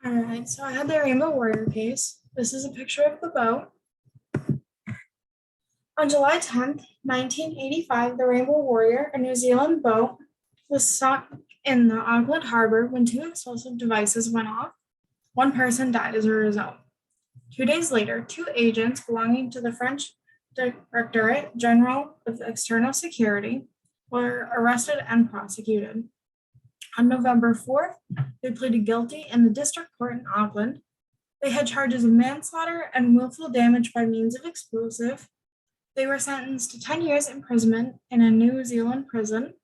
All right, so I had the Rainbow Warrior case. This is a picture of the boat. On July 10th, 1985, the Rainbow Warrior, a New Zealand boat, was sunk in the Auckland harbor when two explosive devices went off. One person died as a result. 2 days later, two agents belonging to the French Directorate General of External Security were arrested and prosecuted. On November 4th, they pleaded guilty in the district court in Auckland. They had charges of manslaughter and willful damage by means of explosive. They were sentenced to 10 years imprisonment in a New Zealand prison.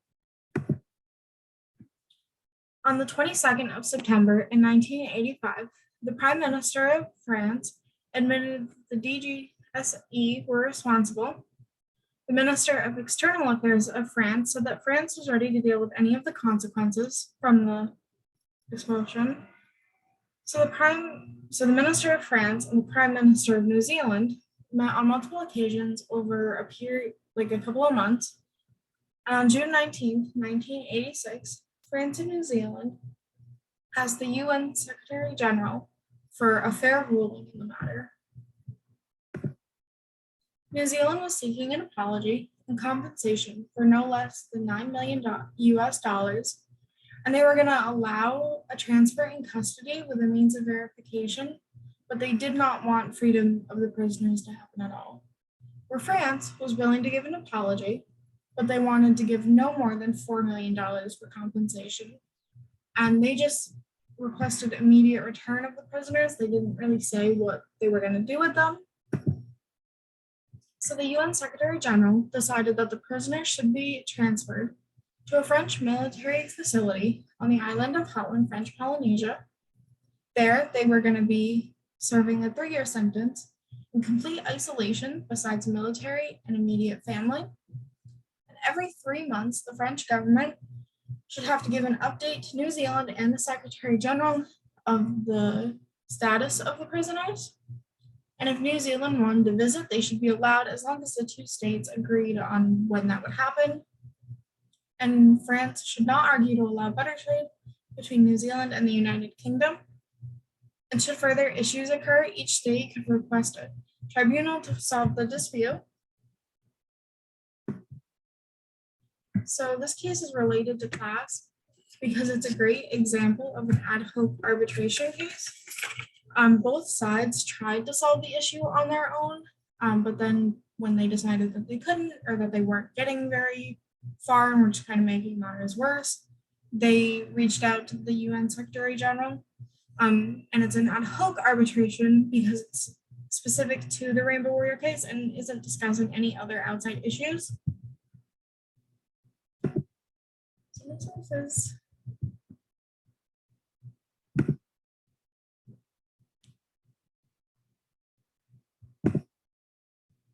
On the 22nd of September in 1985, the Prime Minister of France admitted the DGSE were responsible. The Minister of External Affairs of France said that France was ready to deal with any of the consequences from the explosion. So the Minister of France and the Prime Minister of New Zealand met on multiple occasions over a period, like a couple of months. And on June 19th, 1986, France and New Zealand asked the UN Secretary General for a fair ruling in the matter. New Zealand was seeking an apology and compensation for no less than $9 million US, and they were going to allow a transfer in custody with a means of verification, but they did not want freedom of the prisoners to happen at all. Where France was willing to give an apology, but they wanted to give no more than $4 million for compensation. And they just requested immediate return of the prisoners. They didn't really say what they were going to do with them. So the UN Secretary General decided that the prisoners should be transferred to a French military facility on the island of Hutland, French Polynesia. There, they were going to be serving a 3-year sentence in complete isolation besides military and immediate family. And every 3 months, the French government should have to give an update to New Zealand and the Secretary General of the status of the prisoners. And if New Zealand wanted to visit, they should be allowed as long as the two states agreed on when that would happen. And France should not argue to allow better trade between New Zealand and the United Kingdom. And should further issues occur, each state could request a tribunal to solve the dispute. So this case is related to class because it's a great example of an ad hoc arbitration case. Both sides tried to solve the issue on their own, but then when they decided that they couldn't or that they weren't getting very far and were just kind of making matters worse, they reached out to the UN Secretary General. And it's an ad hoc arbitration because it's specific to the Rainbow Warrior case and isn't discussing any other outside issues. So this is